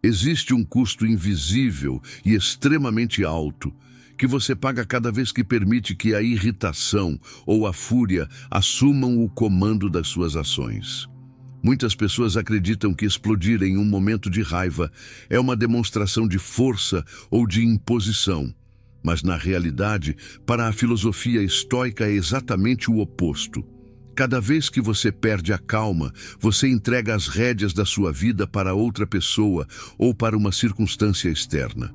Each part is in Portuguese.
Existe um custo invisível e extremamente alto que você paga cada vez que permite que a irritação ou a fúria assumam o comando das suas ações. Muitas pessoas acreditam que explodir em um momento de raiva é uma demonstração de força ou de imposição, mas na realidade, para a filosofia estoica é exatamente o oposto. Cada vez que você perde a calma, você entrega as rédeas da sua vida para outra pessoa ou para uma circunstância externa.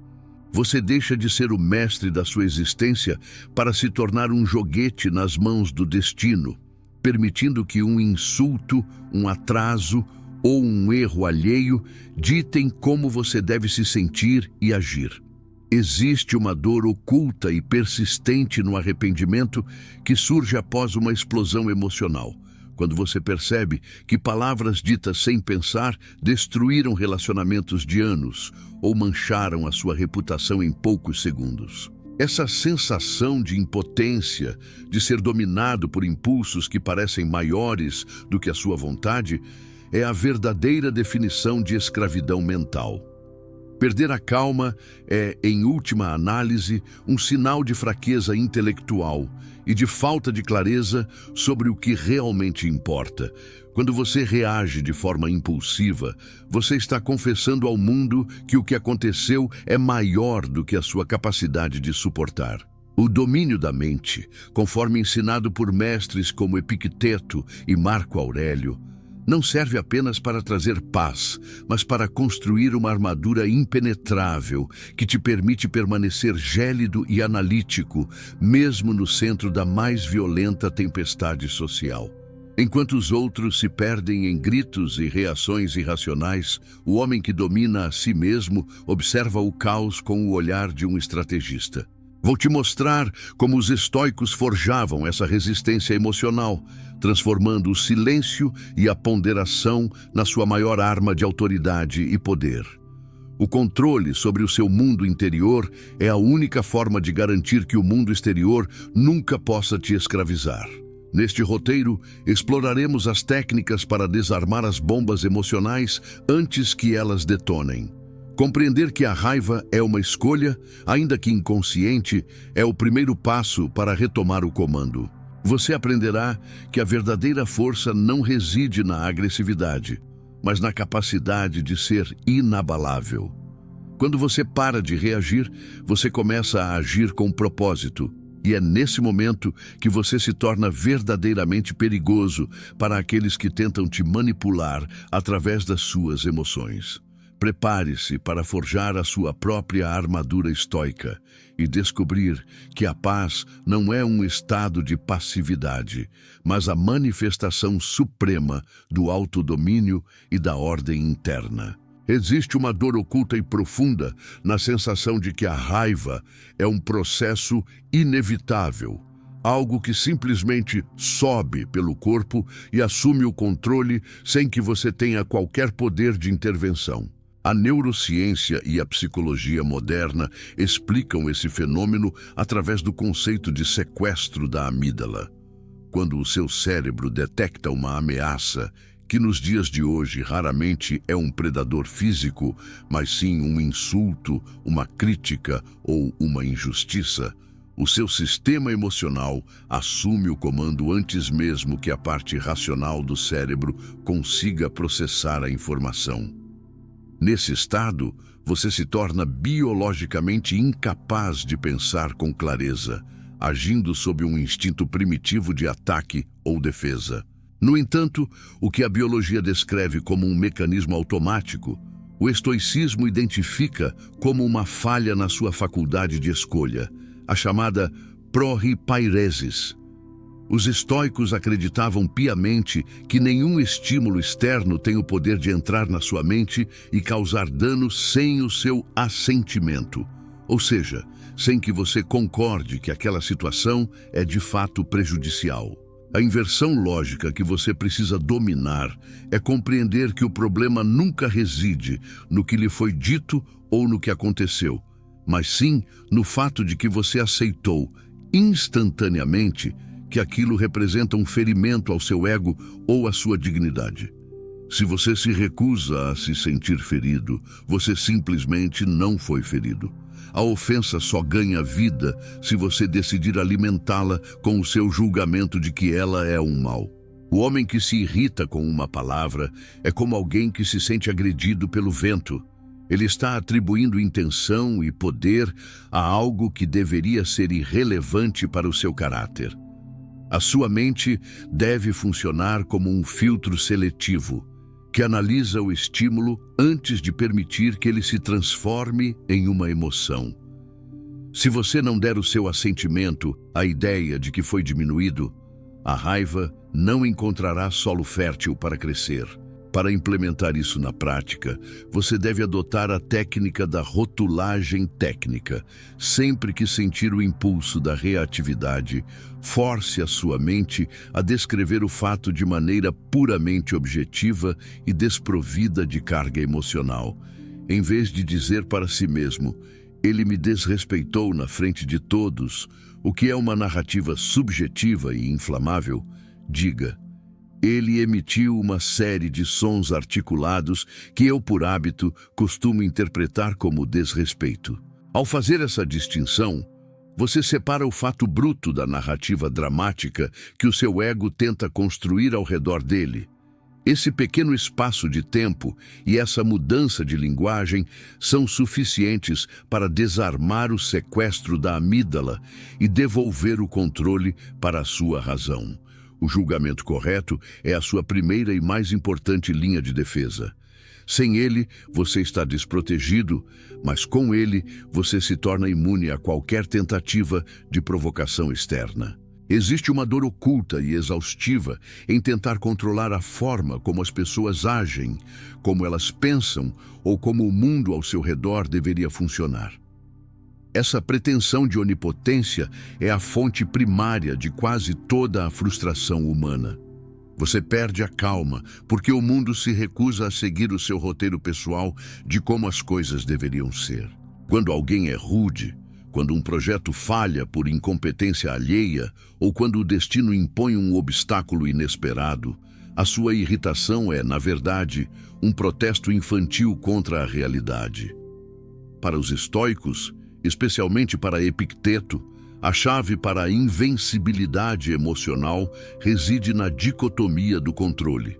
Você deixa de ser o mestre da sua existência para se tornar um joguete nas mãos do destino, permitindo que um insulto, um atraso ou um erro alheio ditem como você deve se sentir e agir. Existe uma dor oculta e persistente no arrependimento que surge após uma explosão emocional, quando você percebe que palavras ditas sem pensar destruíram relacionamentos de anos ou mancharam a sua reputação em poucos segundos. Essa sensação de impotência, de ser dominado por impulsos que parecem maiores do que a sua vontade, é a verdadeira definição de escravidão mental. Perder a calma é, em última análise, um sinal de fraqueza intelectual e de falta de clareza sobre o que realmente importa. Quando você reage de forma impulsiva, você está confessando ao mundo que o que aconteceu é maior do que a sua capacidade de suportar. O domínio da mente, conforme ensinado por mestres como Epicteto e Marco Aurélio, não serve apenas para trazer paz, mas para construir uma armadura impenetrável que te permite permanecer gélido e analítico, mesmo no centro da mais violenta tempestade social. Enquanto os outros se perdem em gritos e reações irracionais, o homem que domina a si mesmo observa o caos com o olhar de um estrategista. Vou te mostrar como os estoicos forjavam essa resistência emocional, transformando o silêncio e a ponderação na sua maior arma de autoridade e poder. O controle sobre o seu mundo interior é a única forma de garantir que o mundo exterior nunca possa te escravizar. Neste roteiro, exploraremos as técnicas para desarmar as bombas emocionais antes que elas detonem. Compreender que a raiva é uma escolha, ainda que inconsciente, é o primeiro passo para retomar o comando. Você aprenderá que a verdadeira força não reside na agressividade, mas na capacidade de ser inabalável. Quando você para de reagir, você começa a agir com propósito, e é nesse momento que você se torna verdadeiramente perigoso para aqueles que tentam te manipular através das suas emoções. Prepare-se para forjar a sua própria armadura estoica e descobrir que a paz não é um estado de passividade, mas a manifestação suprema do autodomínio e da ordem interna. Existe uma dor oculta e profunda na sensação de que a raiva é um processo inevitável, algo que simplesmente sobe pelo corpo e assume o controle sem que você tenha qualquer poder de intervenção. A neurociência e a psicologia moderna explicam esse fenômeno através do conceito de sequestro da amígdala. Quando o seu cérebro detecta uma ameaça, que nos dias de hoje raramente é um predador físico, mas sim um insulto, uma crítica ou uma injustiça, o seu sistema emocional assume o comando antes mesmo que a parte racional do cérebro consiga processar a informação. Nesse estado, você se torna biologicamente incapaz de pensar com clareza, agindo sob um instinto primitivo de ataque ou defesa. No entanto, o que a biologia descreve como um mecanismo automático, o estoicismo identifica como uma falha na sua faculdade de escolha, a chamada prorripairesis. Os estoicos acreditavam piamente que nenhum estímulo externo tem o poder de entrar na sua mente e causar dano sem o seu assentimento, ou seja, sem que você concorde que aquela situação é de fato prejudicial. A inversão lógica que você precisa dominar é compreender que o problema nunca reside no que lhe foi dito ou no que aconteceu, mas sim no fato de que você aceitou instantaneamente que aquilo representa um ferimento ao seu ego ou à sua dignidade. Se você se recusa a se sentir ferido, você simplesmente não foi ferido. A ofensa só ganha vida se você decidir alimentá-la com o seu julgamento de que ela é um mal. O homem que se irrita com uma palavra é como alguém que se sente agredido pelo vento. Ele está atribuindo intenção e poder a algo que deveria ser irrelevante para o seu caráter. A sua mente deve funcionar como um filtro seletivo, que analisa o estímulo antes de permitir que ele se transforme em uma emoção. Se você não der o seu assentimento à ideia de que foi diminuído, a raiva não encontrará solo fértil para crescer. Para implementar isso na prática, você deve adotar a técnica da rotulagem técnica. Sempre que sentir o impulso da reatividade, force a sua mente a descrever o fato de maneira puramente objetiva e desprovida de carga emocional. Em vez de dizer para si mesmo, "Ele me desrespeitou na frente de todos", o que é uma narrativa subjetiva e inflamável, diga: "Ele emitiu uma série de sons articulados que eu, por hábito, costumo interpretar como desrespeito." Ao fazer essa distinção, você separa o fato bruto da narrativa dramática que o seu ego tenta construir ao redor dele. Esse pequeno espaço de tempo e essa mudança de linguagem são suficientes para desarmar o sequestro da amígdala e devolver o controle para a sua razão. O julgamento correto é a sua primeira e mais importante linha de defesa. Sem ele, você está desprotegido, mas com ele, você se torna imune a qualquer tentativa de provocação externa. Existe uma dor oculta e exaustiva em tentar controlar a forma como as pessoas agem, como elas pensam ou como o mundo ao seu redor deveria funcionar. Essa pretensão de onipotência é a fonte primária de quase toda a frustração humana. Você perde a calma porque o mundo se recusa a seguir o seu roteiro pessoal de como as coisas deveriam ser. Quando alguém é rude, quando um projeto falha por incompetência alheia ou quando o destino impõe um obstáculo inesperado, a sua irritação é, na verdade, um protesto infantil contra a realidade. Para os estoicos, especialmente para Epicteto, a chave para a invencibilidade emocional reside na dicotomia do controle,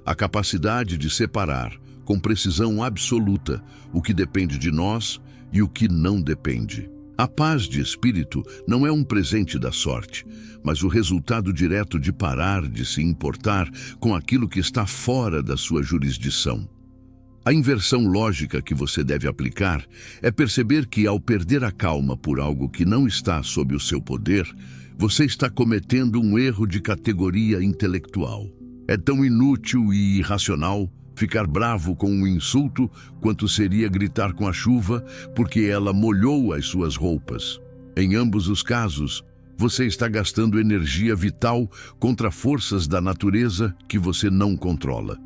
a capacidade de separar, com precisão absoluta, o que depende de nós e o que não depende. A paz de espírito não é um presente da sorte, mas o resultado direto de parar de se importar com aquilo que está fora da sua jurisdição. A inversão lógica que você deve aplicar é perceber que, ao perder a calma por algo que não está sob o seu poder, você está cometendo um erro de categoria intelectual. É tão inútil e irracional ficar bravo com um insulto quanto seria gritar com a chuva porque ela molhou as suas roupas. Em ambos os casos, você está gastando energia vital contra forças da natureza que você não controla.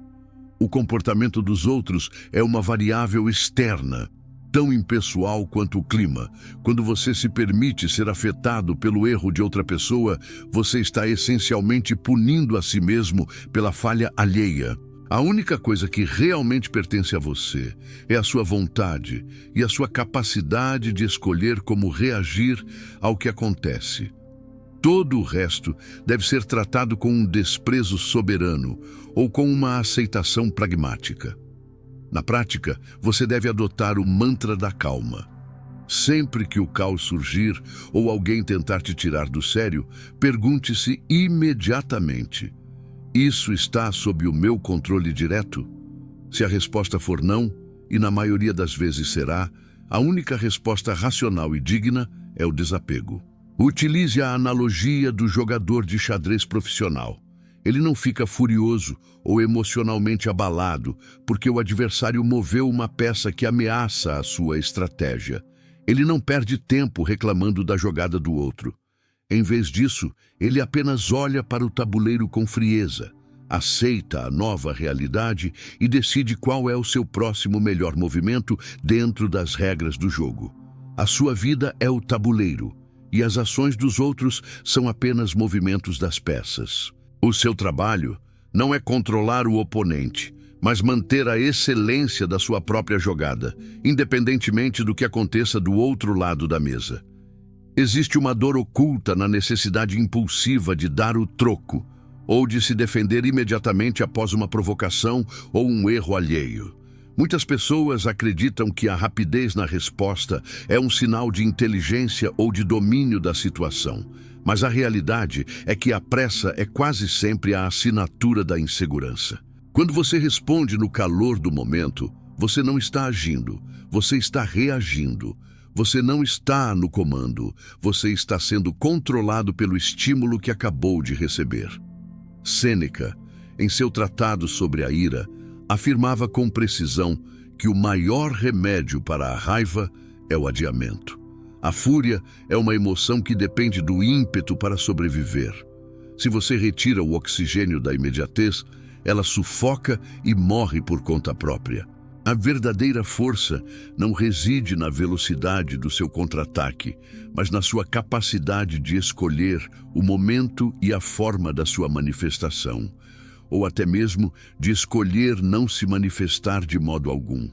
O comportamento dos outros é uma variável externa, tão impessoal quanto o clima. Quando você se permite ser afetado pelo erro de outra pessoa, você está essencialmente punindo a si mesmo pela falha alheia. A única coisa que realmente pertence a você é a sua vontade e a sua capacidade de escolher como reagir ao que acontece. Todo o resto deve ser tratado com um desprezo soberano ou com uma aceitação pragmática. Na prática, você deve adotar o mantra da calma. Sempre que o caos surgir ou alguém tentar te tirar do sério, pergunte-se imediatamente: isso está sob o meu controle direto? Se a resposta for não, e na maioria das vezes será, a única resposta racional e digna é o desapego. Utilize a analogia do jogador de xadrez profissional. Ele não fica furioso ou emocionalmente abalado porque o adversário moveu uma peça que ameaça a sua estratégia. Ele não perde tempo reclamando da jogada do outro. Em vez disso, ele apenas olha para o tabuleiro com frieza, aceita a nova realidade e decide qual é o seu próximo melhor movimento dentro das regras do jogo. A sua vida é o tabuleiro, e as ações dos outros são apenas movimentos das peças. O seu trabalho não é controlar o oponente, mas manter a excelência da sua própria jogada, independentemente do que aconteça do outro lado da mesa. Existe uma dor oculta na necessidade impulsiva de dar o troco, ou de se defender imediatamente após uma provocação ou um erro alheio. Muitas pessoas acreditam que a rapidez na resposta é um sinal de inteligência ou de domínio da situação, mas a realidade é que a pressa é quase sempre a assinatura da insegurança. Quando você responde no calor do momento, você não está agindo, você está reagindo. Você não está no comando, você está sendo controlado pelo estímulo que acabou de receber. Sêneca, em seu tratado sobre a ira, afirmava com precisão que o maior remédio para a raiva é o adiamento. A fúria é uma emoção que depende do ímpeto para sobreviver. Se você retira o oxigênio da imediatez, ela sufoca e morre por conta própria. A verdadeira força não reside na velocidade do seu contra-ataque, mas na sua capacidade de escolher o momento e a forma da sua manifestação, ou até mesmo de escolher não se manifestar de modo algum.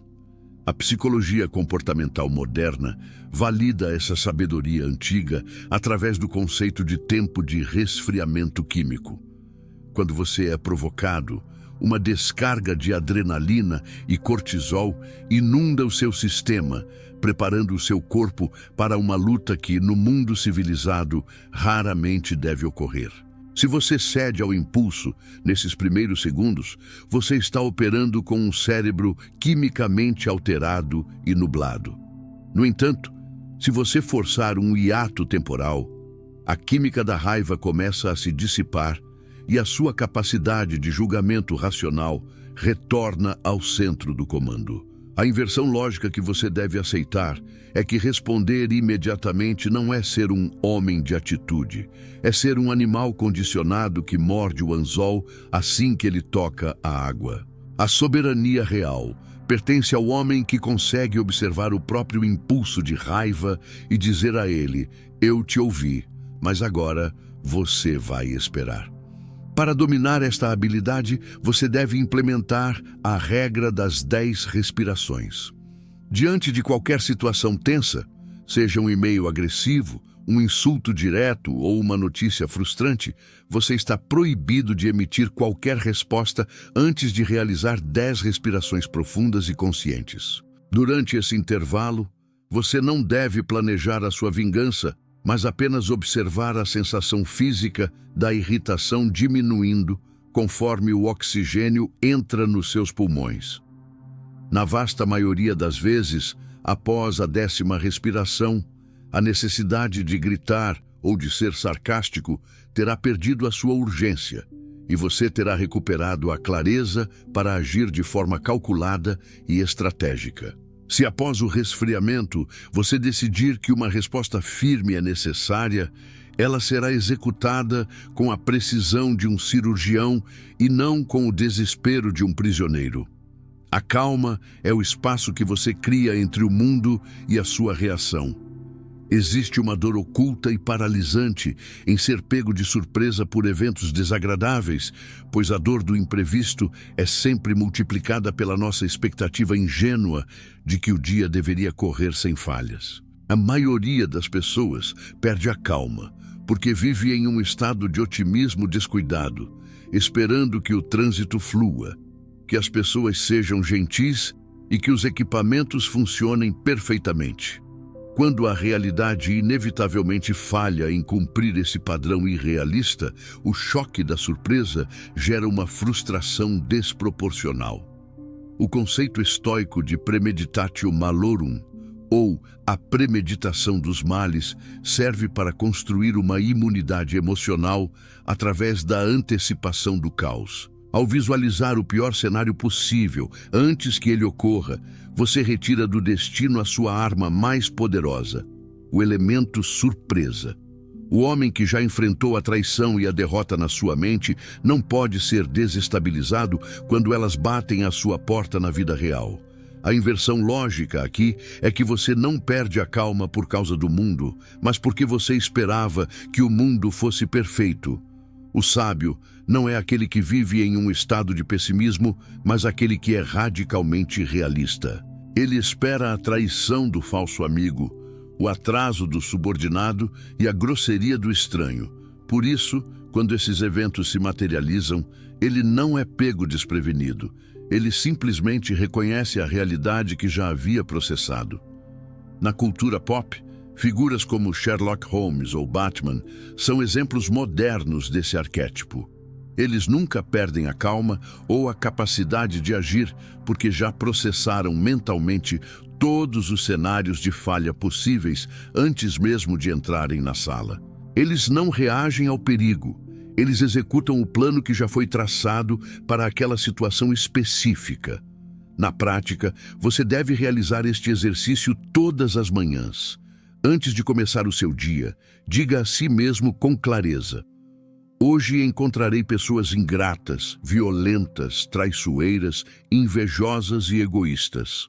A psicologia comportamental moderna valida essa sabedoria antiga através do conceito de tempo de resfriamento químico. Quando você é provocado, uma descarga de adrenalina e cortisol inunda o seu sistema, preparando o seu corpo para uma luta que, no mundo civilizado, raramente deve ocorrer. Se você cede ao impulso nesses primeiros segundos, você está operando com um cérebro quimicamente alterado e nublado. No entanto, se você forçar um hiato temporal, a química da raiva começa a se dissipar e a sua capacidade de julgamento racional retorna ao centro do comando. A inversão lógica que você deve aceitar é que responder imediatamente não é ser um homem de atitude, é ser um animal condicionado que morde o anzol assim que ele toca a água. A soberania real pertence ao homem que consegue observar o próprio impulso de raiva e dizer a ele: eu te ouvi, mas agora você vai esperar. Para dominar esta habilidade, você deve implementar a regra das 10 respirações. Diante de qualquer situação tensa, seja um e-mail agressivo, um insulto direto ou uma notícia frustrante, você está proibido de emitir qualquer resposta antes de realizar 10 respirações profundas e conscientes. Durante esse intervalo, você não deve planejar a sua vingança, mas apenas observar a sensação física da irritação diminuindo conforme o oxigênio entra nos seus pulmões. Na vasta maioria das vezes, após a 10ª respiração, a necessidade de gritar ou de ser sarcástico terá perdido a sua urgência e você terá recuperado a clareza para agir de forma calculada e estratégica. Se após o resfriamento você decidir que uma resposta firme é necessária, ela será executada com a precisão de um cirurgião e não com o desespero de um prisioneiro. A calma é o espaço que você cria entre o mundo e a sua reação. Existe uma dor oculta e paralisante em ser pego de surpresa por eventos desagradáveis, pois a dor do imprevisto é sempre multiplicada pela nossa expectativa ingênua de que o dia deveria correr sem falhas. A maioria das pessoas perde a calma, porque vive em um estado de otimismo descuidado, esperando que o trânsito flua, que as pessoas sejam gentis e que os equipamentos funcionem perfeitamente. Quando a realidade inevitavelmente falha em cumprir esse padrão irrealista, o choque da surpresa gera uma frustração desproporcional. O conceito estoico de premeditatio malorum, ou a premeditação dos males, serve para construir uma imunidade emocional através da antecipação do caos. Ao visualizar o pior cenário possível antes que ele ocorra, você retira do destino a sua arma mais poderosa, o elemento surpresa. O homem que já enfrentou a traição e a derrota na sua mente não pode ser desestabilizado quando elas batem à sua porta na vida real. A inversão lógica aqui é que você não perde a calma por causa do mundo, mas porque você esperava que o mundo fosse perfeito. O sábio não é aquele que vive em um estado de pessimismo, mas aquele que é radicalmente realista. Ele espera a traição do falso amigo, o atraso do subordinado e a grosseria do estranho. Por isso, quando esses eventos se materializam, ele não é pego desprevenido. Ele simplesmente reconhece a realidade que já havia processado. Na cultura pop, figuras como Sherlock Holmes ou Batman são exemplos modernos desse arquétipo. Eles nunca perdem a calma ou a capacidade de agir porque já processaram mentalmente todos os cenários de falha possíveis antes mesmo de entrarem na sala. Eles não reagem ao perigo. Eles executam o plano que já foi traçado para aquela situação específica. Na prática, você deve realizar este exercício todas as manhãs. Antes de começar o seu dia, diga a si mesmo com clareza: hoje encontrarei pessoas ingratas, violentas, traiçoeiras, invejosas e egoístas.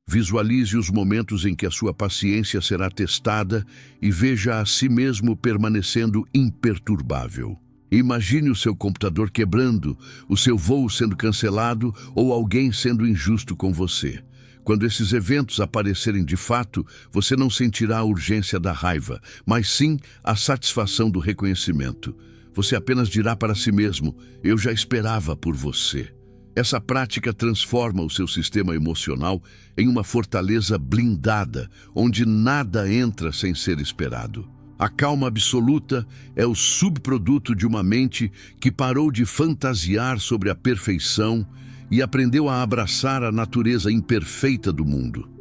Visualize os momentos em que a sua paciência será testada e veja a si mesmo permanecendo imperturbável. Imagine o seu computador quebrando, o seu voo sendo cancelado ou alguém sendo injusto com você. Quando esses eventos aparecerem de fato, você não sentirá a urgência da raiva, mas sim a satisfação do reconhecimento. Você apenas dirá para si mesmo: eu já esperava por você. Essa prática transforma o seu sistema emocional em uma fortaleza blindada, onde nada entra sem ser esperado. A calma absoluta é o subproduto de uma mente que parou de fantasiar sobre a perfeição e aprendeu a abraçar a natureza imperfeita do mundo.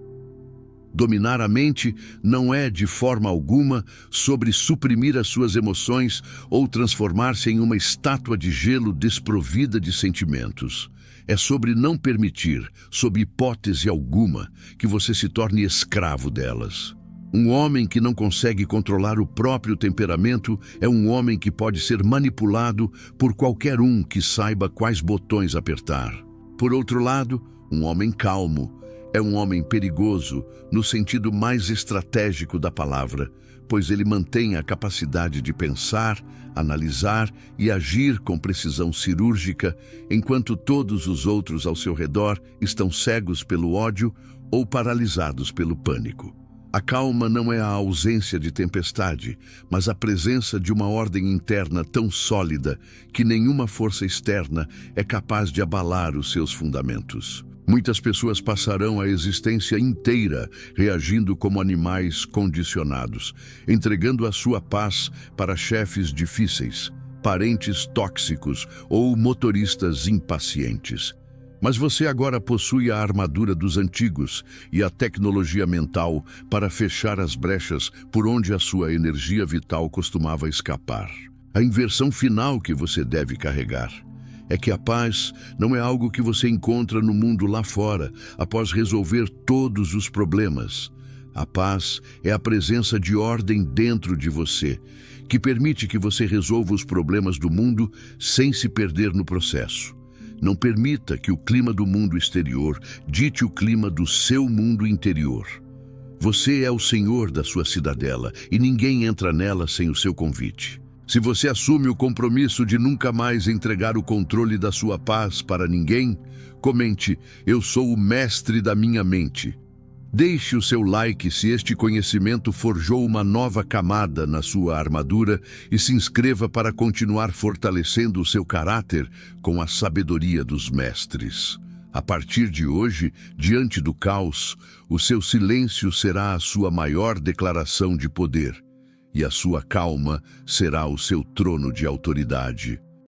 Dominar a mente não é, de forma alguma, sobre suprimir as suas emoções ou transformar-se em uma estátua de gelo desprovida de sentimentos. É sobre não permitir, sob hipótese alguma, que você se torne escravo delas. Um homem que não consegue controlar o próprio temperamento é um homem que pode ser manipulado por qualquer um que saiba quais botões apertar. Por outro lado, um homem calmo é um homem perigoso no sentido mais estratégico da palavra, pois ele mantém a capacidade de pensar, analisar e agir com precisão cirúrgica, enquanto todos os outros ao seu redor estão cegos pelo ódio ou paralisados pelo pânico. A calma não é a ausência de tempestade, mas a presença de uma ordem interna tão sólida que nenhuma força externa é capaz de abalar os seus fundamentos. Muitas pessoas passarão a existência inteira reagindo como animais condicionados, entregando a sua paz para chefes difíceis, parentes tóxicos ou motoristas impacientes. Mas você agora possui a armadura dos antigos e a tecnologia mental para fechar as brechas por onde a sua energia vital costumava escapar. A inversão final que você deve carregar é que a paz não é algo que você encontra no mundo lá fora, após resolver todos os problemas. A paz é a presença de ordem dentro de você, que permite que você resolva os problemas do mundo sem se perder no processo. Não permita que o clima do mundo exterior dite o clima do seu mundo interior. Você é o senhor da sua cidadela e ninguém entra nela sem o seu convite. Se você assume o compromisso de nunca mais entregar o controle da sua paz para ninguém, comente: eu sou o mestre da minha mente. Deixe o seu like se este conhecimento forjou uma nova camada na sua armadura e se inscreva para continuar fortalecendo o seu caráter com a sabedoria dos mestres. A partir de hoje, diante do caos, o seu silêncio será a sua maior declaração de poder, e a sua calma será o seu trono de autoridade.